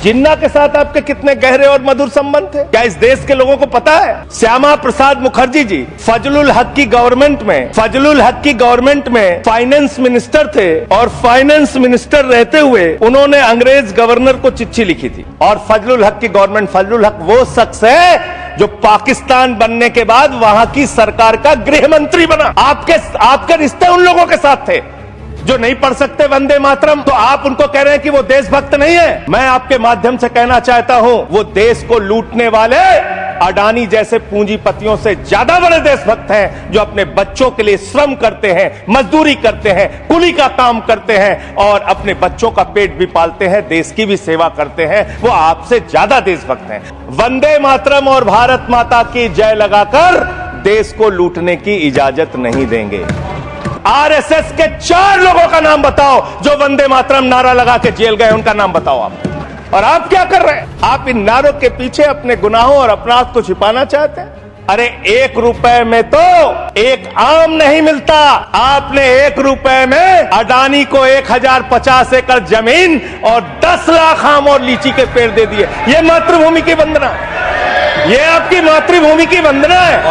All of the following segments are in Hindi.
जिन्ना के साथ आपके कितने गहरे और मधुर संबंध थे, क्या इस देश के लोगों को पता है? श्यामा प्रसाद मुखर्जी जी फजलुल हक की गवर्नमेंट में फाइनेंस मिनिस्टर थे और फाइनेंस मिनिस्टर रहते हुए उन्होंने अंग्रेज गवर्नर को चिट्ठी लिखी थी। और फजलुल हक की गवर्नमेंट, फजलुल हक वो शख्स है जो पाकिस्तान बनने के बाद वहां की सरकार का गृह मंत्री बना। आपके रिश्ते उन लोगों के साथ थे जो नहीं पढ़ सकते वंदे मातरम, तो आप उनको कह रहे हैं कि वो देशभक्त नहीं है। मैं आपके माध्यम से कहना चाहता हूं, वो देश को लूटने वाले अडानी जैसे पूंजीपतियों से ज्यादा बड़े देशभक्त हैं जो अपने बच्चों के लिए श्रम करते हैं, मजदूरी करते हैं, कुली का काम करते हैं और अपने बच्चों का पेट भी पालते हैं, देश की भी सेवा करते हैं। वो आपसे ज्यादा देशभक्त हैं। वंदे मातरम और भारत माता की जय लगाकर देश को लूटने की इजाजत नहीं देंगे। आरएसएस के 4 लोगों का नाम बताओ जो वंदे मातरम नारा लगा के जेल गए, उनका नाम बताओ आप। और आप क्या कर रहे हैं? आप इन नारों के पीछे अपने गुनाहों और अपराध को छिपाना चाहते हैं। अरे 1 रुपए में तो एक आम नहीं मिलता। आपने 1 रुपए में अडानी को 1050 एकड़ जमीन और 10 लाख आम और लीची के पेड़ दे दिए। ये मातृभूमि की वंदना, ये आपकी मातृभूमि की वंदना है।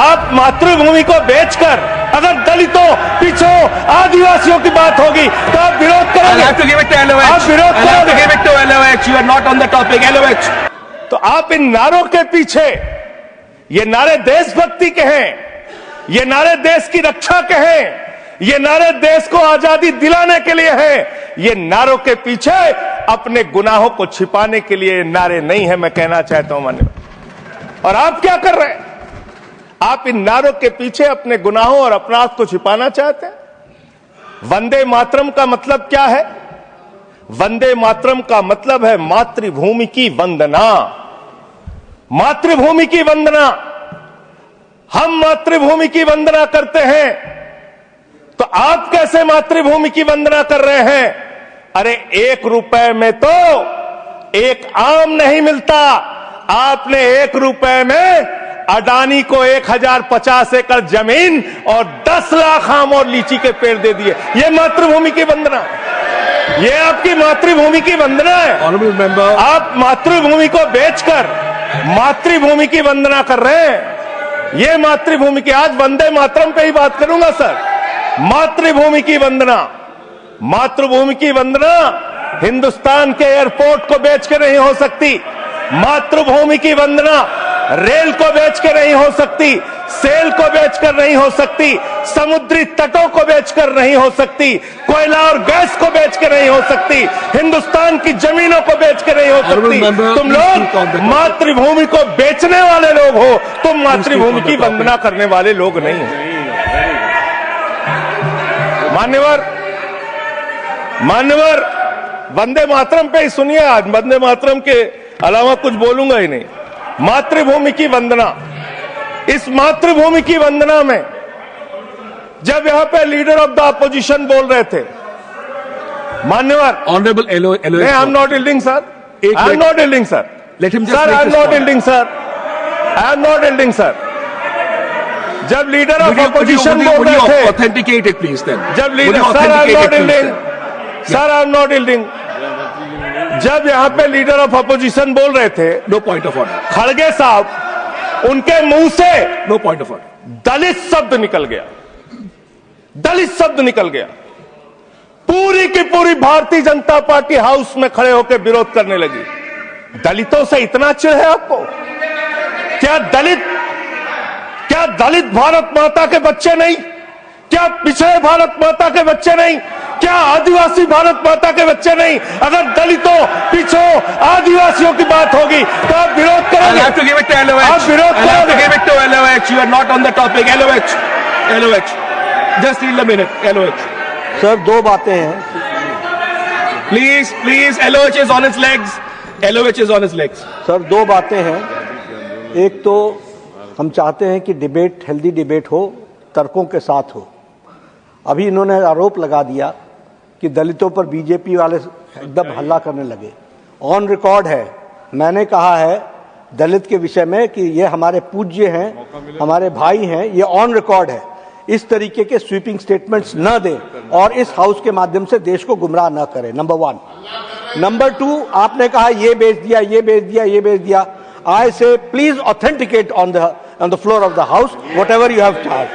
आप मातृभूमि को बेचकर अगर दलितों, पिछड़ों, आदिवासियों की बात होगी तो आप विरोध करोगे। आप विरोध करोगे। तो आप इन नारों के पीछे, ये नारे देशभक्ति के हैं, ये नारे देश की रक्षा के हैं, ये नारे देश को आजादी दिलाने के लिए हैं। ये नारों के पीछे अपने गुनाहों को छिपाने के लिए नारे नहीं है, मैं कहना चाहता हूं माननीय। और आप क्या कर रहे हैं? आप इन नारों के पीछे अपने गुनाहों और अपराध को छिपाना चाहते हैं। वंदे मातरम का मतलब क्या है? वंदे मातरम का मतलब है मातृभूमि की वंदना। मातृभूमि की वंदना। हम मातृभूमि की वंदना करते हैं, तो आप कैसे मातृभूमि की वंदना कर रहे हैं? अरे 1 रुपए में तो एक आम नहीं मिलता। आपने 1 रुपए में अडानी को 1050 एकड़ जमीन और 10 लाख आम और लीची के पेड़ दे दिए। ये मातृभूमि की वंदना, ये आपकी मातृभूमि की वंदना है। आप मातृभूमि को बेचकर मातृभूमि की वंदना कर रहे हैं। ये मातृभूमि की, आज वंदे मातरम पे ही बात करूंगा सर। मातृभूमि की वंदना, मातृभूमि की वंदना हिंदुस्तान के एयरपोर्ट को बेच के नहीं हो सकती। मातृभूमि की वंदना रेल को बेच के नहीं हो सकती, सेल को बेचकर नहीं हो सकती, समुद्री तटों को बेचकर नहीं हो सकती, कोयला और गैस को बेच के नहीं हो सकती, हिंदुस्तान की जमीनों को बेच के नहीं हो सकती। तुम लोग मातृभूमि को बेचने वाले लोग हो, तुम मातृभूमि की वंदना करने वाले लोग नहीं हो। मान्यवर, वंदे मातरम पे ही सुनिए। आज वंदे मातरम के अलावा कुछ बोलूंगा ही नहीं। मातृभूमि की वंदना, इस मातृभूमि की वंदना में जब यहां पे लीडर ऑफ द अपोजिशन बोल रहे थे, मान्यवर, honourable I am not yielding sir, I am not yielding sir, sir I am not yielding sir, I am not yielding sir. जब लीडर ऑफ अपोजिशन बोल रहे थे, ऑथेंटिकेट इट प्लीज देन। जब leader, sir I am not yielding, sir I am not yielding. जब यहां पे लीडर ऑफ अपोजिशन बोल रहे थे, नो पॉइंट ऑफ ऑर्डर, खड़गे साहब, उनके मुंह से नो पॉइंट ऑफ ऑर्डर, दलित शब्द निकल गया, दलित शब्द निकल गया। पूरी की पूरी भारतीय जनता पार्टी हाउस में खड़े होकर विरोध करने लगी। दलितों से इतना चिढ़ है आपको? क्या दलित भारत माता के बच्चे नहीं? क्या पिछड़े भारत माता के बच्चे नहीं? क्या आदिवासी भारत माता के बच्चे नहीं? अगर दलितों, पिछड़ों, आदिवासियों की बात होगी तो आप विरोध करोगे। आप विरोध करोगे। You are not on the topic. LOH. Just hold a minute. LOH. Sir 2 बातें हैं। Please. LOH is on its legs. LOH is on its legs. Sir 2 बातें हैं। एक तो हम चाहते हैं कि डिबेट, हेल्दी डिबेट हो, तर्कों के साथ हो। अभी इन्होंने आरोप लगा दिया कि दलितों पर बीजेपी वाले एकदम हल्ला करने लगे। ऑन रिकॉर्ड है, मैंने कहा है दलित के विषय में कि ये हमारे पूज्य हैं, हमारे भाई हैं। ये ऑन रिकॉर्ड है। इस तरीके के स्वीपिंग स्टेटमेंट्स न दें और इस हाउस के माध्यम से देश को गुमराह न करें। नंबर 1। नंबर 2, आपने कहा ये बेच दिया, ये बेच दिया, ये बेच दिया। आई से please authenticate on the floor of the house what ever you have charge.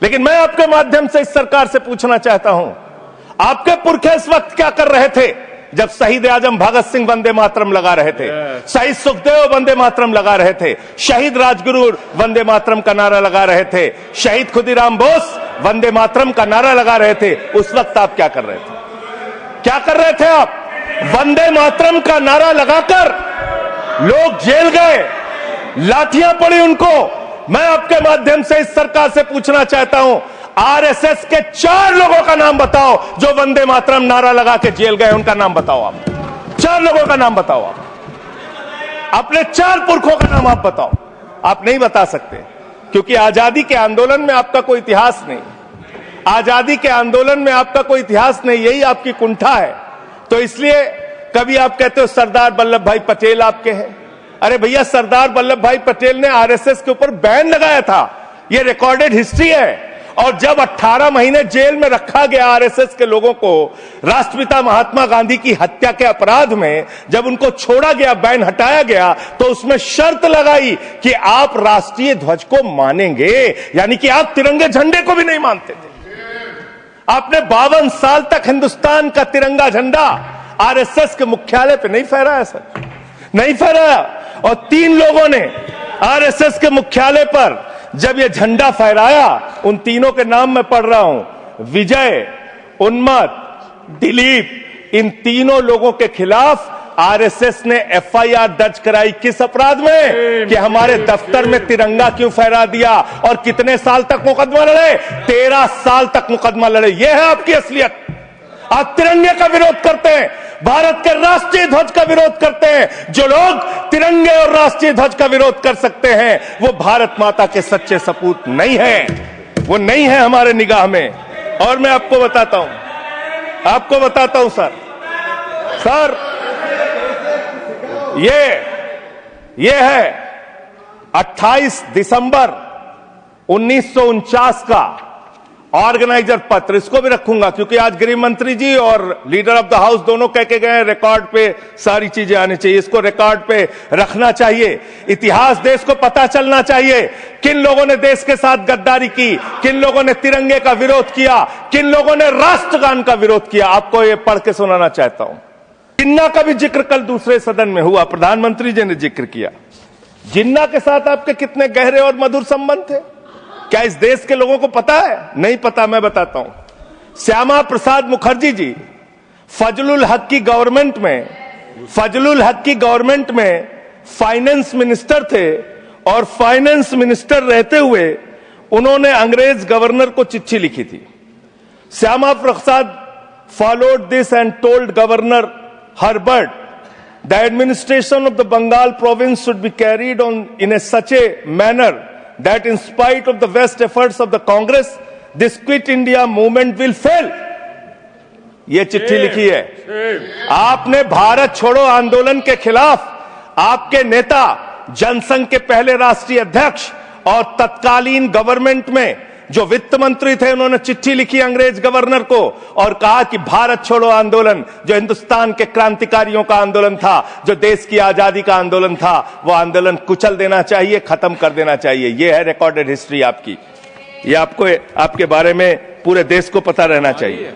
लेकिन मैं आपके माध्यम से इस सरकार से पूछना चाहता हूं, आपके पुरखे इस वक्त क्या कर रहे थे जब शहीद आजम भगत सिंह वंदे मातरम लगा रहे थे, शहीद सुखदेव वंदे मातरम लगा रहे थे, शहीद राजगुरु वंदे मातरम का नारा लगा रहे थे, शहीद खुदीराम बोस वंदे मातरम का नारा लगा रहे थे। उस वक्त आप क्या कर रहे थे? क्या कर रहे थे आप? वंदे मातरम का नारा लगाकर लोग जेल गए, लाठियां पड़ी उनको। मैं आपके माध्यम से इस सरकार से पूछना चाहता हूं, आरएसएस के 4 लोगों का नाम बताओ जो वंदे मातरम नारा लगा के जेल गए, उनका नाम बताओ आप। 4 लोगों का नाम बताओ आप, अपने 4 पुरखों का नाम आप बताओ। आप नहीं बता सकते क्योंकि आजादी के आंदोलन में आपका कोई इतिहास नहीं, आजादी के आंदोलन में आपका कोई इतिहास नहीं, यही आपकी कुंठा है। तो इसलिए कभी आप कहते हो सरदार वल्लभ भाई पटेल आपके हैं। अरे भैया, सरदार वल्लभ भाई पटेल ने आरएसएस के ऊपर बैन लगाया था, यह रिकॉर्डेड हिस्ट्री है। और जब 18 महीने जेल में रखा गया आरएसएस के लोगों को राष्ट्रपिता महात्मा गांधी की हत्या के अपराध में, जब उनको छोड़ा गया, बैन हटाया गया, तो उसमें शर्त लगाई कि आप राष्ट्रीय ध्वज को मानेंगे, यानी कि आप तिरंगे झंडे को भी नहीं मानते थे। आपने 52 साल तक हिंदुस्तान का तिरंगा झंडा आरएसएस के मुख्यालय पे नहीं फहराया सर, नहीं फहराया। और 3 लोगों ने आरएसएस के मुख्यालय पर जब ये झंडा फहराया, उन तीनों के नाम मैं पढ़ रहा हूं, विजय, उन्मत, दिलीप, इन तीनों लोगों के खिलाफ आरएसएस ने एफआईआर दर्ज कराई। किस अपराध में? कि हमारे दफ्तर में तिरंगा क्यों फहरा दिया। और कितने साल तक मुकदमा लड़े? 13 साल तक मुकदमा लड़े। यह है आपकी असलियत। आप तिरंगे का विरोध करते हैं, भारत के राष्ट्रीय ध्वज का विरोध करते हैं। जो लोग तिरंगे और राष्ट्रीय ध्वज का विरोध कर सकते हैं, वो भारत माता के सच्चे सपूत नहीं है, वो नहीं है हमारे निगाह में। और मैं आपको बताता हूं सर, ये है 28 दिसंबर 1949 का ऑर्गेनाइजर पत्र। इसको भी रखूंगा क्योंकि आज गृह मंत्री जी और लीडर ऑफ द हाउस दोनों कह के गए रिकॉर्ड पे सारी चीजें आनी चाहिए, इसको रिकॉर्ड पे रखना चाहिए। इतिहास देश को पता चलना चाहिए, किन लोगों ने देश के साथ गद्दारी की, किन लोगों ने तिरंगे का विरोध किया, किन लोगों ने राष्ट्रगान का विरोध किया। आपको ये पढ़ के सुनाना चाहता हूं। जिन्ना का भी जिक्र कल दूसरे सदन में हुआ, प्रधानमंत्री जी ने जिक्र किया। जिन्ना के साथ आपके कितने गहरे और मधुर संबंध थे, क्या इस देश के लोगों को पता है? नहीं पता, मैं बताता हूं। श्यामा प्रसाद मुखर्जी जी फजलुल हक की गवर्नमेंट में फाइनेंस मिनिस्टर थे, और फाइनेंस मिनिस्टर रहते हुए उन्होंने अंग्रेज गवर्नर को चिट्ठी लिखी थी। Shyama Prasad followed this and told governor Herbert, the administration of the Bengal province should be carried on in such a manner that in spite of the best efforts of the Congress, this Quit India movement will fail. ये चिट्ठी लिखी है। आपने भारत छोड़ो आंदोलन के खिलाफ आपके नेता, जनसंघ के पहले राष्ट्रीय अध्यक्ष और तत्कालीन गवर्नमेंट में जो वित्त मंत्री थे, उन्होंने चिट्ठी लिखी अंग्रेज गवर्नर को और कहा कि भारत छोड़ो आंदोलन, जो हिंदुस्तान के क्रांतिकारियों का आंदोलन था, जो देश की आजादी का आंदोलन था, वो आंदोलन कुचल देना चाहिए, खत्म कर देना चाहिए। ये है रिकॉर्डेड हिस्ट्री आपकी। ये आपको, आपके बारे में पूरे देश को पता रहना चाहिए।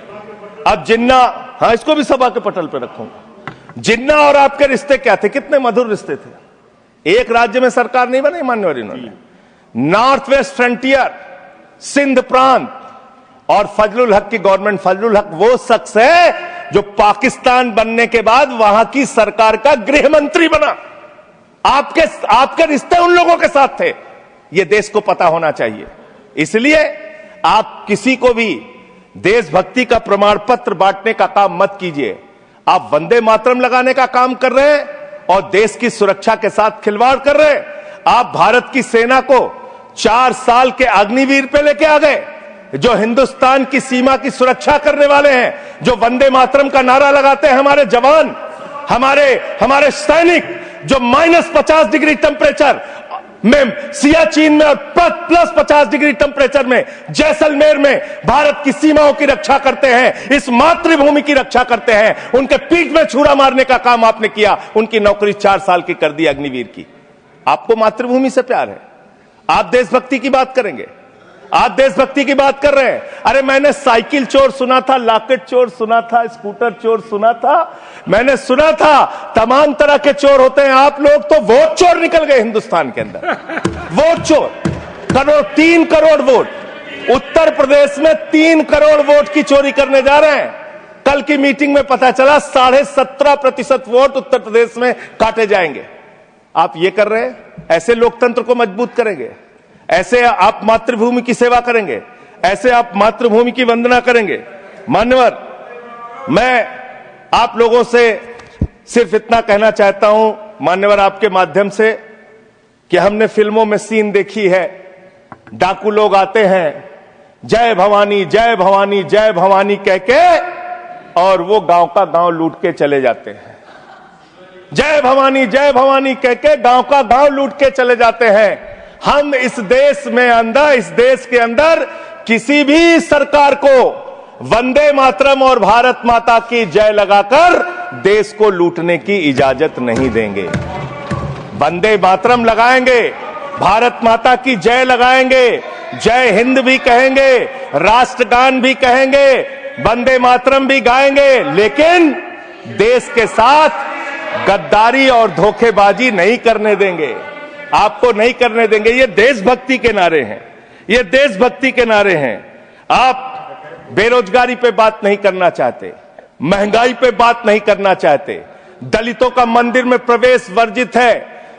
अब जिन्ना, हाँ, इसको भी सभा के पटल पे रखूंगा। जिन्ना और आपके रिश्ते क्या थे? कितने मधुर रिश्ते थे। एक राज्य में सरकार नहीं बनाई मान्यवर इन्होंने। नॉर्थ वेस्ट फ्रंटियर, सिंध प्रांत और फजलुल हक की गवर्नमेंट। फजलुल हक वो शख्स है जो पाकिस्तान बनने के बाद वहां की सरकार का गृह मंत्री बना। आपके रिश्ते उन लोगों के साथ थे, यह देश को पता होना चाहिए। इसलिए आप किसी को भी देशभक्ति का प्रमाण पत्र बांटने का काम मत कीजिए। आप वंदे मातरम लगाने का काम कर रहे हैं और देश की सुरक्षा के साथ खिलवाड़ कर रहे हैं। आप भारत की सेना को 4 साल के अग्निवीर पे लेके आ गए, जो हिंदुस्तान की सीमा की सुरक्षा करने वाले हैं, जो वंदे मातरम का नारा लगाते हैं हमारे जवान, हमारे सैनिक, जो -50 डिग्री टेम्परेचर में सियाचिन में और प्लस 50 डिग्री टेम्परेचर में जैसलमेर में भारत की सीमाओं की रक्षा करते हैं, इस मातृभूमि की रक्षा करते हैं। उनके पीठ में छुरा मारने का काम आपने किया, उनकी नौकरी 4 साल की कर दी अग्निवीर की। आपको मातृभूमि से प्यार है, आप देशभक्ति की बात करेंगे, आप देशभक्ति की बात कर रहे हैं। अरे मैंने साइकिल चोर सुना था, लॉकेट चोर सुना था, स्कूटर चोर सुना था, मैंने सुना था तमाम तरह के चोर होते हैं। आप लोग तो वोट चोर निकल गए हिंदुस्तान के अंदर, वोट चोर। 3 करोड़ वोट उत्तर प्रदेश में 3 करोड़ वोट की चोरी करने जा रहे हैं। कल की मीटिंग में पता चला 17.5% वोट उत्तर प्रदेश में काटे जाएंगे। आप ये कर रहे हैं, ऐसे लोकतंत्र को मजबूत करेंगे? ऐसे आप मातृभूमि की सेवा करेंगे? ऐसे आप मातृभूमि की वंदना करेंगे? मान्यवर, मैं आप लोगों से सिर्फ इतना कहना चाहता हूं मान्यवर आपके माध्यम से कि हमने फिल्मों में सीन देखी है, डाकू लोग आते हैं जय भवानी जय भवानी जय भवानी कह के और वो गांव का गांव लूट के चले जाते हैं। जय भवानी कह के गांव का गांव लूट के चले जाते हैं। हम इस देश के अंदर किसी भी सरकार को वंदे मातरम और भारत माता की जय लगाकर देश को लूटने की इजाजत नहीं देंगे। वंदे मातरम लगाएंगे, भारत माता की जय लगाएंगे, जय हिंद भी कहेंगे, राष्ट्रगान भी कहेंगे, वंदे मातरम भी गाएंगे, लेकिन देश के साथ गद्दारी और धोखेबाजी नहीं करने देंगे, आपको नहीं करने देंगे। ये देशभक्ति के नारे हैं, ये देशभक्ति के नारे हैं। आप बेरोजगारी पे बात नहीं करना चाहते, महंगाई पे बात नहीं करना चाहते, दलितों का मंदिर में प्रवेश वर्जित है,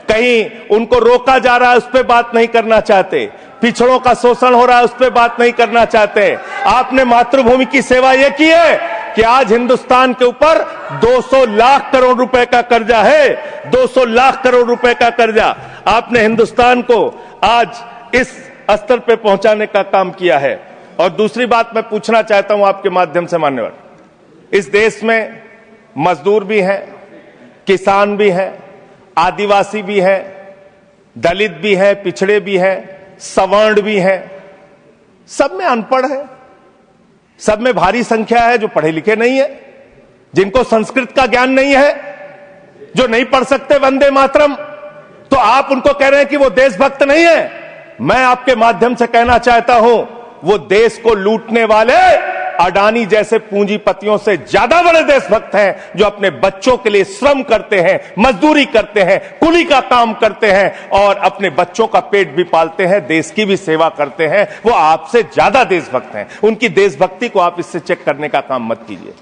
कहीं उनको रोका जा रहा है, उस पर बात नहीं करना चाहते, पिछड़ों का शोषण हो रहा है, उस पर बात नहीं करना चाहते। आपने मातृभूमि की सेवा यह की है कि आज हिंदुस्तान के ऊपर 200 लाख करोड़ रुपए का कर्जा है, 200 लाख करोड़ रुपए का कर्जा। आपने हिंदुस्तान को आज इस स्तर पे पहुंचाने का काम किया है। और दूसरी बात मैं पूछना चाहता हूं आपके माध्यम से मान्यवर, इस देश में मजदूर भी हैं, किसान भी हैं, आदिवासी भी हैं, दलित भी हैं, पिछड़े भी हैं, सवर्ण भी हैं, सब में अनपढ़ है, सब में भारी संख्या है जो पढ़े लिखे नहीं है, जिनको संस्कृत का ज्ञान नहीं है, जो नहीं पढ़ सकते वंदे मातरम। तो आप उनको कह रहे हैं कि वो देशभक्त नहीं है। मैं आपके माध्यम से कहना चाहता हूं, वो देश को लूटने वाले अडानी जैसे पूंजीपतियों से ज्यादा बड़े देशभक्त हैं, जो अपने बच्चों के लिए श्रम करते हैं, मजदूरी करते हैं, कुली का काम करते हैं और अपने बच्चों का पेट भी पालते हैं, देश की भी सेवा करते हैं। वो आपसे ज्यादा देशभक्त हैं। उनकी देशभक्ति को आप इससे चेक करने का काम मत कीजिए।